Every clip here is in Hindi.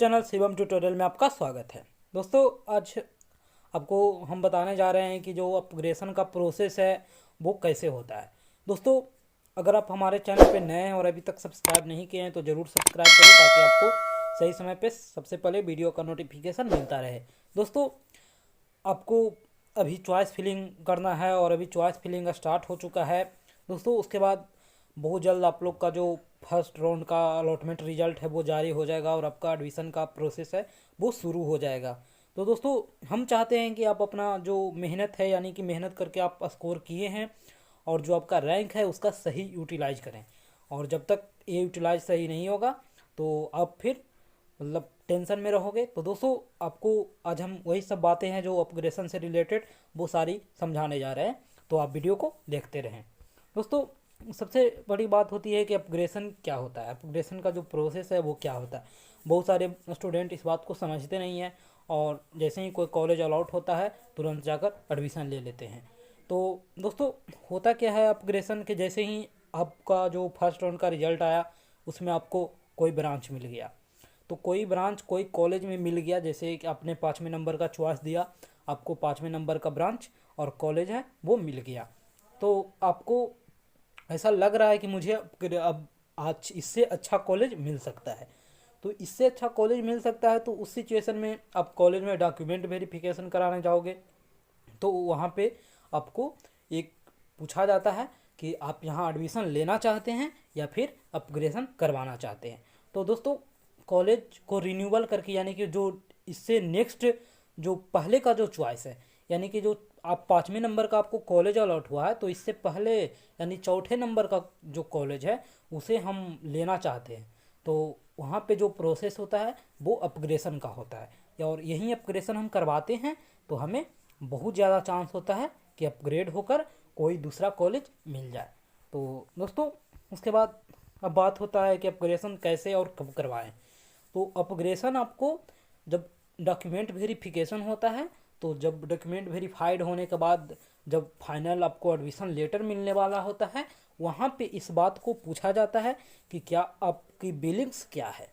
चैनल शिवम ट्यूटोरियल में आपका स्वागत है। दोस्तों आज आपको हम बताने जा रहे हैं कि जो अपग्रेडेशन का प्रोसेस है वो कैसे होता है। दोस्तों अगर आप हमारे चैनल पे नए हैं और अभी तक सब्सक्राइब नहीं किए हैं तो ज़रूर सब्सक्राइब करें ताकि आपको सही समय पे सबसे पहले वीडियो का नोटिफिकेशन मिलता रहे। दोस्तों आपको अभी चॉइस फिलिंग करना है और अभी चॉइस फिलिंग स्टार्ट हो चुका है। दोस्तों उसके बाद बहुत जल्द आप लोग का जो फर्स्ट राउंड का अलॉटमेंट रिजल्ट है वो जारी हो जाएगा और आपका एडमिशन का प्रोसेस है वो शुरू हो जाएगा। तो दोस्तों हम चाहते हैं कि आप अपना जो मेहनत है यानी कि मेहनत करके आप स्कोर किए हैं और जो आपका रैंक है उसका सही यूटिलाइज करें। और जब तक ये यूटिलाइज सही नहीं होगा तो आप फिर मतलब टेंशन में रहोगे। तो दोस्तों आपको आज हम वही सब बातें हैं जो अपग्रेडेशन से रिलेटेड वो सारी समझाने जा रहे हैं, तो आप वीडियो को देखते रहें। दोस्तों सबसे बड़ी बात होती है कि अपग्रेडेशन क्या होता है, अपग्रेडेशन का जो प्रोसेस है वो क्या होता है। बहुत सारे स्टूडेंट इस बात को समझते नहीं हैं और जैसे ही कोई कॉलेज अलॉट होता है तुरंत जाकर एडमिशन ले लेते हैं। तो दोस्तों होता क्या है अपग्रेडेशन के, जैसे ही आपका जो फर्स्ट राउंड का रिजल्ट आया उसमें आपको कोई ब्रांच मिल गया, तो कोई ब्रांच कोई कॉलेज में मिल गया, जैसे कि आपने 5वें नंबर का चॉइस दिया, आपको 5वें नंबर का ब्रांच और कॉलेज है वो मिल गया। तो आपको ऐसा लग रहा है कि मुझे अब आज इससे अच्छा कॉलेज मिल सकता है। तो इससे अच्छा कॉलेज मिल सकता है तो उस सिचुएशन में आप कॉलेज में डॉक्यूमेंट वेरिफिकेशन कराने जाओगे तो वहाँ पे आपको एक पूछा जाता है कि आप यहाँ एडमिशन लेना चाहते हैं या फिर अपग्रेडेशन करवाना चाहते हैं। तो दोस्तों कॉलेज को रिन्यूअल करके यानी कि जो इससे नेक्स्ट जो पहले का जो चॉइस है यानी कि जो आप 5वें नंबर का आपको कॉलेज अलॉट हुआ है तो इससे पहले यानी चौथे नंबर का जो कॉलेज है उसे हम लेना चाहते हैं। तो वहाँ पे जो प्रोसेस होता है वो अपग्रेडेशन का होता है और यही अपग्रेडेशन हम करवाते हैं तो हमें बहुत ज़्यादा चांस होता है कि अपग्रेड होकर कोई दूसरा कॉलेज मिल जाए। तो दोस्तों उसके बाद अब बात होता है कि अपग्रेडेशन कैसे और कब करवाएं। तो अपग्रेडेशन आपको जब डॉक्यूमेंट वेरिफिकेशन होता है, तो जब डॉक्यूमेंट वेरीफाइड होने के बाद जब फाइनल आपको एडमिशन लेटर मिलने वाला होता है वहाँ पे इस बात को पूछा जाता है कि क्या आपकी बिलिंग्स क्या है।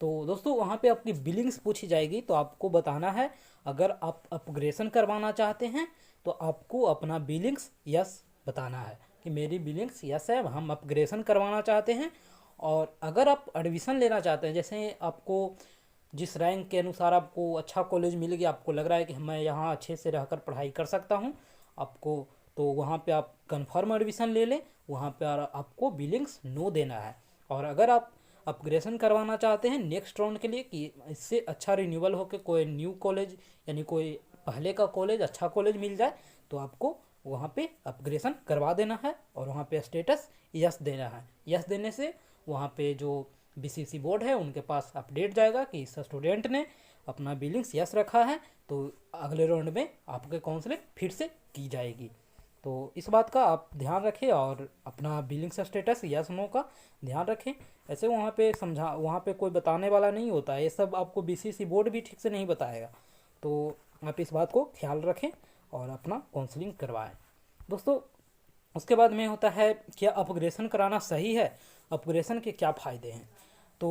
तो दोस्तों वहाँ पे आपकी बिलिंग्स पूछी जाएगी तो आपको बताना है, अगर आप अपग्रेडेशन करवाना चाहते हैं तो आपको अपना बिलिंग्स यस बताना है कि मेरी बिलिंग्स यस है, हम अपग्रेडेशन करवाना चाहते हैं। और अगर आप एडमिशन लेना चाहते हैं, जैसे आपको जिस रैंक के अनुसार आपको अच्छा कॉलेज मिल गया, आपको लग रहा है कि मैं यहाँ अच्छे से रहकर पढ़ाई कर सकता हूँ आपको, तो वहाँ पे आप कंफर्म एडमिशन ले लें, वहाँ पे आपको बिलिंग्स नो देना है। और अगर आप अपग्रेडेशन करवाना चाहते हैं नेक्स्ट राउंड के लिए कि इससे अच्छा रिन्यूअल होकर कोई न्यू कॉलेज यानी कोई पहले का कॉलेज अच्छा कॉलेज मिल जाए तो आपको वहाँ पे अपग्रेडेशन करवा देना है और वहाँ पे स्टेटस यस देना है। यस देने से वहाँ पे जो बीसीसी बोर्ड है उनके पास अपडेट जाएगा कि इस स्टूडेंट ने अपना बिलिंग्स यस रखा है, तो अगले राउंड में आपके काउंसलिंग फिर से की जाएगी। तो इस बात का आप ध्यान रखें और अपना बिलिंग्स स्टेटस यस नो का ध्यान रखें। ऐसे वहाँ पे कोई बताने वाला नहीं होता है, ये सब आपको बीसीसी बोर्ड भी ठीक से नहीं बताएगा। तो आप इस बात को ख्याल रखें और अपना काउंसलिंग करवाएं। दोस्तों उसके बाद में होता है क्या अपग्रेडेशन कराना सही है, अपग्रेडेशन के क्या फ़ायदे हैं। तो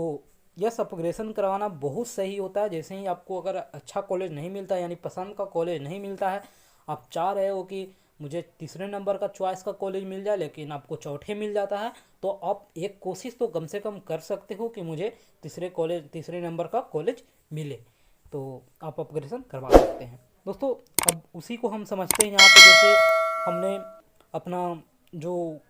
यस अपग्रेडेशन करवाना बहुत सही होता है। जैसे ही आपको अगर अच्छा कॉलेज नहीं मिलता यानी पसंद का कॉलेज नहीं मिलता है, आप चाह रहे हो कि मुझे तीसरे नंबर का चॉइस का कॉलेज मिल जाए लेकिन आपको चौथे मिल जाता है, तो आप एक कोशिश तो कम से कम कर सकते हो कि मुझे तीसरे नंबर का कॉलेज मिले, तो आप अपग्रेडेशन करवा सकते हैं। दोस्तों अब उसी को हम समझते हैं यहाँ पे, जैसे हमने अपना जो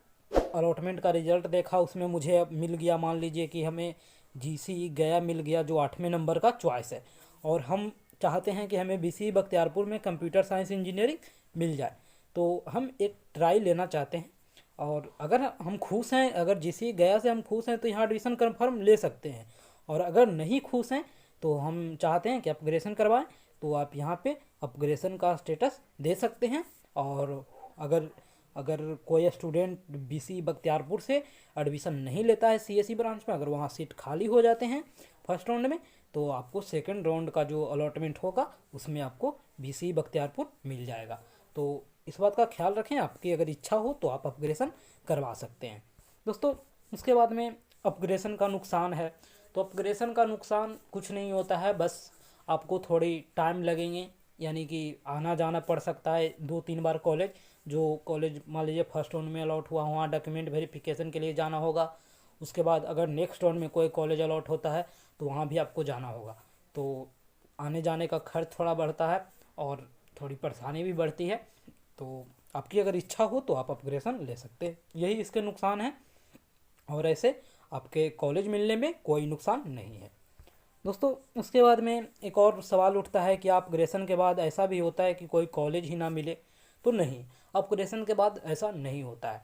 अलॉटमेंट का रिजल्ट देखा उसमें मुझे मिल गया, मान लीजिए कि हमें जीसी गया मिल गया जो 8वें नंबर का चॉइस है और हम चाहते हैं कि हमें बीसी बख्तियारपुर में कंप्यूटर साइंस इंजीनियरिंग मिल जाए, तो हम एक ट्राई लेना चाहते हैं। और अगर हम खुश हैं, अगर जीसी गया से हम खुश हैं तो यहाँ एडमिशन कंफर्म ले सकते हैं, और अगर नहीं खुश हैं तो हम चाहते हैं कि अपग्रेडेशन करवाएं तो आप यहाँ पे अपग्रेडेशन का स्टेटस दे सकते हैं। और अगर अगर कोई स्टूडेंट बीसी बख्तियारपुर से एडमिशन नहीं लेता है सीएसई ब्रांच में, अगर वहाँ सीट खाली हो जाते हैं फर्स्ट राउंड में, तो आपको सेकंड राउंड का जो अलॉटमेंट होगा उसमें आपको बीसी बख्तियारपुर मिल जाएगा। तो इस बात का ख्याल रखें, आपकी अगर इच्छा हो तो आप अपग्रेडेशन करवा सकते हैं। दोस्तों उसके बाद में अपग्रेडेशन का नुकसान है, तो अपग्रेशन का नुकसान कुछ नहीं होता है, बस आपको थोड़ी टाइम लगेंगे, यानी कि आना जाना पड़ सकता है 2-3 बार कॉलेज। जो कॉलेज मान लीजिए फर्स्ट राउंड में अलॉट हुआ, वहाँ डॉक्यूमेंट वेरिफिकेशन के लिए जाना होगा। उसके बाद अगर नेक्स्ट राउंड में कोई कॉलेज अलॉट होता है तो वहाँ भी आपको जाना होगा। तो आने जाने का खर्च थोड़ा बढ़ता है और थोड़ी परेशानी भी बढ़ती है। तो आपकी अगर इच्छा हो तो आप अपग्रेशन ले सकते हैं, यही इसके नुकसान हैं। और ऐसे आपके कॉलेज मिलने में कोई नुकसान नहीं है। दोस्तों उसके बाद में एक और सवाल उठता है कि आप ग्रेजुएशन के बाद ऐसा भी होता है कि कोई कॉलेज ही ना मिले। तो नहीं, आप ग्रेजुएशन के बाद ऐसा नहीं होता है।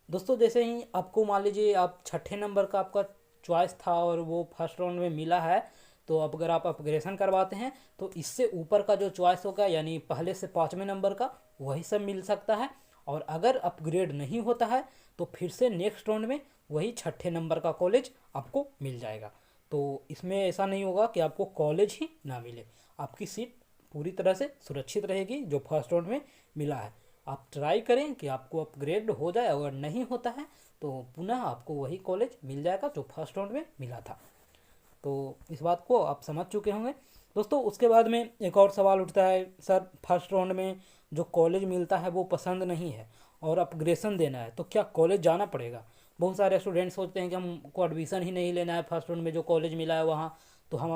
दोस्तों जैसे ही आपको मान लीजिए आप छठे नंबर का आपका चॉइस था और वो फर्स्ट राउंड में मिला है, तो अब अगर आप अपग्रेशन करवाते हैं तो इससे ऊपर का जो चॉइस होगा, यानी पहले से 5वें नंबर का, वही सब मिल सकता है। और अगर अपग्रेड नहीं होता है तो फिर से नेक्स्ट राउंड में वही छठे नंबर का कॉलेज आपको मिल जाएगा। तो इसमें ऐसा नहीं होगा कि आपको कॉलेज ही ना मिले, आपकी सीट पूरी तरह से सुरक्षित रहेगी जो फर्स्ट राउंड में मिला है। आप ट्राई करें कि आपको अपग्रेड हो जाए, अगर नहीं होता है तो पुनः आपको वही कॉलेज मिल जाएगा जो फर्स्ट राउंड में मिला था। तो इस बात को आप समझ चुके होंगे। दोस्तों उसके बाद में एक और सवाल उठता है, सर फर्स्ट राउंड में जो कॉलेज मिलता है वो पसंद नहीं है और अपग्रेशन देना है, तो क्या कॉलेज जाना पड़ेगा? बहुत सारे स्टूडेंट सोचते हैं कि हमको एडमिशन ही नहीं लेना है फर्स्ट राउंड में, जो कॉलेज मिला है वहाँ, तो हम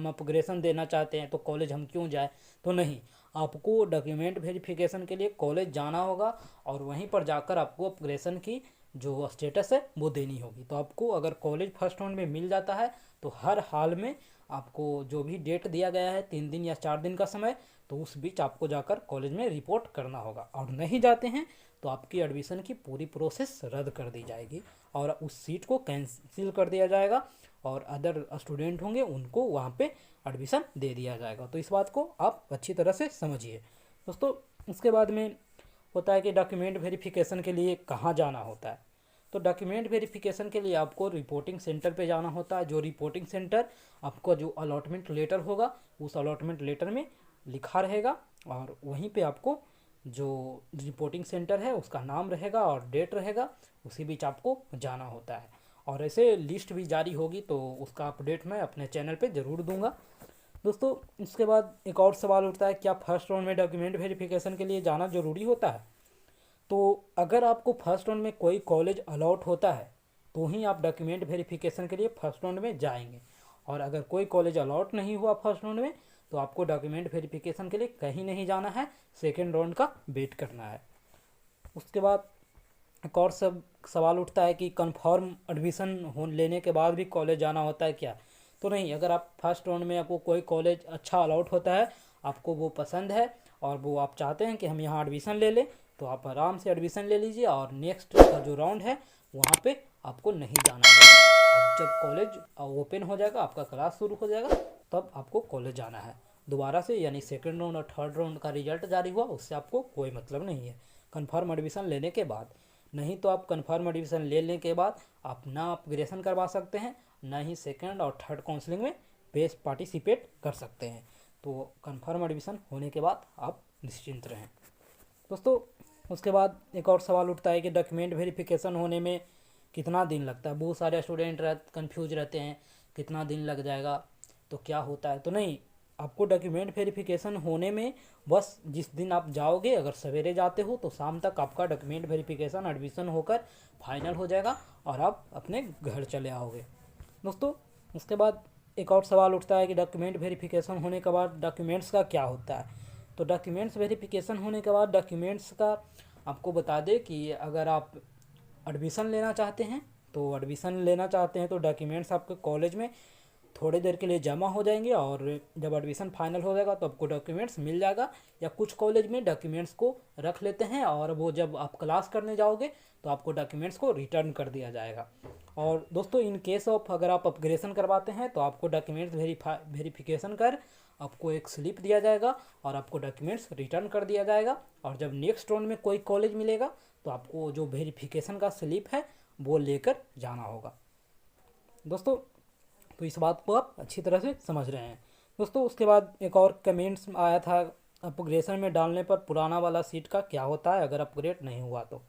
अपग्रेशन देना चाहते हैं, तो कॉलेज हम क्यों जाए? तो नहीं, आपको डॉक्यूमेंट वेरिफिकेशन के लिए कॉलेज जाना होगा और वहीं पर जाकर आपको अपग्रेशन की जो स्टेटस है वो देनी होगी। तो आपको अगर कॉलेज फर्स्ट राउंड में मिल जाता है तो हर हाल में आपको जो भी डेट दिया गया है 3 दिन या 4 दिन का समय, तो उस बीच आपको जाकर कॉलेज में रिपोर्ट करना होगा। और नहीं जाते हैं तो आपकी एडमिशन की पूरी प्रोसेस रद्द कर दी जाएगी और उस सीट को कैंसिल कर दिया जाएगा और अदर स्टूडेंट होंगे उनको वहाँ पे एडमिशन दे दिया जाएगा। तो इस बात को आप अच्छी तरह से समझिए। दोस्तों उसके बाद में होता है कि डॉक्यूमेंट वेरिफिकेशन के लिए कहाँ जाना होता है। तो डॉक्यूमेंट वेरिफिकेशन के लिए आपको रिपोर्टिंग सेंटर पे जाना होता है। जो रिपोर्टिंग सेंटर आपको जो अलॉटमेंट लेटर होगा उस अलॉटमेंट लेटर में लिखा रहेगा और वहीं पे आपको जो रिपोर्टिंग सेंटर है उसका नाम रहेगा और डेट रहेगा, उसी बीच आपको जाना होता है। और ऐसे लिस्ट भी जारी होगी तो उसका अपडेट मैं अपने चैनल पे ज़रूर दूंगा। दोस्तों उसके बाद एक और सवाल उठता है, क्या फर्स्ट राउंड में डॉक्यूमेंट वेरिफिकेशन के लिए जाना ज़रूरी होता है? तो अगर आपको फर्स्ट राउंड में कोई कॉलेज अलॉट होता है तो ही आप डॉक्यूमेंट वेरिफिकेशन के लिए फर्स्ट राउंड में जाएंगे, और अगर कोई कॉलेज अलॉट नहीं हुआ फर्स्ट राउंड में तो आपको डॉक्यूमेंट वेरिफिकेशन के लिए कहीं नहीं जाना है, सेकेंड राउंड का वेट करना है। उसके बाद एक और सवाल उठता है कि कंफर्म एडमिशन लेने के बाद भी कॉलेज जाना होता है क्या? तो नहीं, अगर आप फर्स्ट राउंड में आपको कोई कॉलेज अच्छा अलॉट होता है, आपको वो पसंद है और वो आप चाहते हैं कि हम यहाँ एडमिशन ले लें, तो आप आराम से एडमिशन ले लीजिए और नेक्स्ट का जो राउंड है वहाँ पे आपको नहीं जाना होगा। अब जब कॉलेज ओपन हो जाएगा, आपका क्लास शुरू हो जाएगा, तब आपको कॉलेज जाना है दोबारा से, यानी सेकेंड राउंड और थर्ड राउंड का रिजल्ट जारी हुआ उससे आपको कोई मतलब नहीं है, कन्फर्म एडमिशन लेने के बाद। नहीं तो आप कन्फर्म एडमिशन लेने के बाद आप ना अपग्रेशन करवा सकते हैं, ना ही सेकेंड और थर्ड काउंसलिंग में बेस्ट पार्टिसिपेट कर सकते हैं। तो कन्फर्म एडमिशन होने के बाद आप निश्चिंत रहें। दोस्तों उसके बाद एक और सवाल उठता है कि डॉक्यूमेंट वेरिफिकेशन होने में कितना दिन लगता है। बहुत सारे स्टूडेंट कंफ्यूज रहते हैं कितना दिन लग जाएगा, तो क्या होता है? तो नहीं, आपको डॉक्यूमेंट वेरिफिकेशन होने में बस जिस दिन आप जाओगे, अगर सवेरे जाते हो तो शाम तक आपका डॉक्यूमेंट वेरिफिकेशन एडमिशन होकर फाइनल हो जाएगा और आप अपने घर चले आओगे। दोस्तों उसके बाद एक और सवाल उठता है कि डॉक्यूमेंट वेरिफिकेशन होने के बाद डॉक्यूमेंट्स का क्या होता है। तो डॉक्यूमेंट्स वेरिफिकेशन होने के बाद डॉक्यूमेंट्स का आपको बता दें कि अगर आप एडमिशन लेना चाहते हैं तो डॉक्यूमेंट्स आपके कॉलेज में थोड़ी देर के लिए जमा हो जाएंगे और जब एडमिशन फाइनल हो जाएगा तो आपको डॉक्यूमेंट्स मिल जाएगा। या कुछ कॉलेज में डॉक्यूमेंट्स को रख लेते हैं और वो जब आप क्लास करने जाओगे तो आपको डॉक्यूमेंट्स को रिटर्न कर दिया जाएगा। और दोस्तों इन केस ऑफ अगर आप अपग्रेशन करवाते हैं तो आपको डॉक्यूमेंट्स वेरिफिकेशन कर आपको एक स्लिप दिया जाएगा और आपको डॉक्यूमेंट्स रिटर्न कर दिया जाएगा। और जब नेक्स्ट राउंड में कोई कॉलेज मिलेगा तो आपको जो वेरिफिकेशन का स्लिप है वो लेकर जाना होगा। दोस्तों तो इस बात को आप अच्छी तरह से समझ रहे हैं। दोस्तों उसके बाद एक और कमेंट्स आया था, अपग्रेशन में डालने पर पुराना वाला सीट का क्या होता है अगर अपग्रेड नहीं हुआ तो।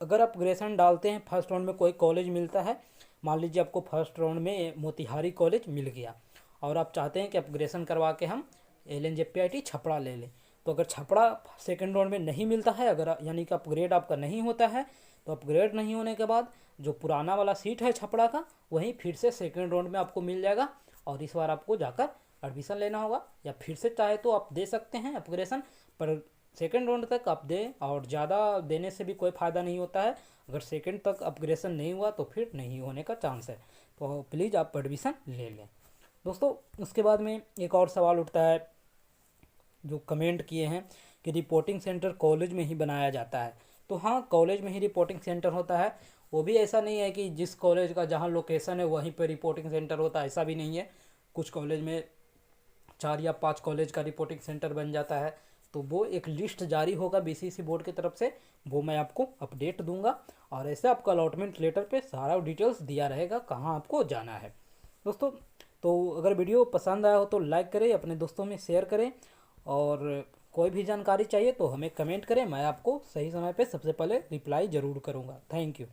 अगर अपग्रेशन डालते हैं फर्स्ट राउंड में कोई कॉलेज मिलता है मान लीजिए आपको फर्स्ट राउंड में मोतिहारी कॉलेज मिल गया और आप चाहते हैं कि अपग्रेडेशन करवा के हम LNJPIT छपरा ले लें, तो अगर छपरा सेकेंड राउंड में नहीं मिलता है, अगर यानी कि अपग्रेड आपका नहीं होता है, तो अपग्रेड नहीं होने के बाद जो पुराना वाला सीट है छपरा का वहीं फिर से सेकेंड राउंड में आपको मिल जाएगा और इस बार आपको जाकर एडमिशन लेना होगा, या फिर से चाहे तो आप दे सकते हैं अपग्रेडेशन, पर सेकेंड राउंड तक आप दें, और ज़्यादा देने से भी कोई फ़ायदा नहीं होता है। अगर सेकेंड तक अपग्रेडेशन नहीं हुआ तो फिर नहीं होने का चांस है, तो प्लीज़ आप एडमिशन ले लें। दोस्तों उसके बाद में एक और सवाल उठता है जो कमेंट किए हैं कि रिपोर्टिंग सेंटर कॉलेज में ही बनाया जाता है। तो हाँ, कॉलेज में ही रिपोर्टिंग सेंटर होता है। वो भी ऐसा नहीं है कि जिस कॉलेज का जहाँ लोकेशन है वहीं पर रिपोर्टिंग सेंटर होता है, ऐसा भी नहीं है। कुछ कॉलेज में 4 या 5 कॉलेज का रिपोर्टिंग सेंटर बन जाता है, तो वो एक लिस्ट जारी होगा BCC बोर्ड की तरफ से, वो मैं आपको अपडेट दूंगा, और ऐसे आपको अलॉटमेंट लेटर पे सारा डिटेल्स दिया रहेगा कहाँ आपको जाना है। दोस्तों तो अगर वीडियो पसंद आया हो तो लाइक करें, अपने दोस्तों में शेयर करें, और कोई भी जानकारी चाहिए तो हमें कमेंट करें, मैं आपको सही समय पे सबसे पहले रिप्लाई ज़रूर करूँगा। Thank you.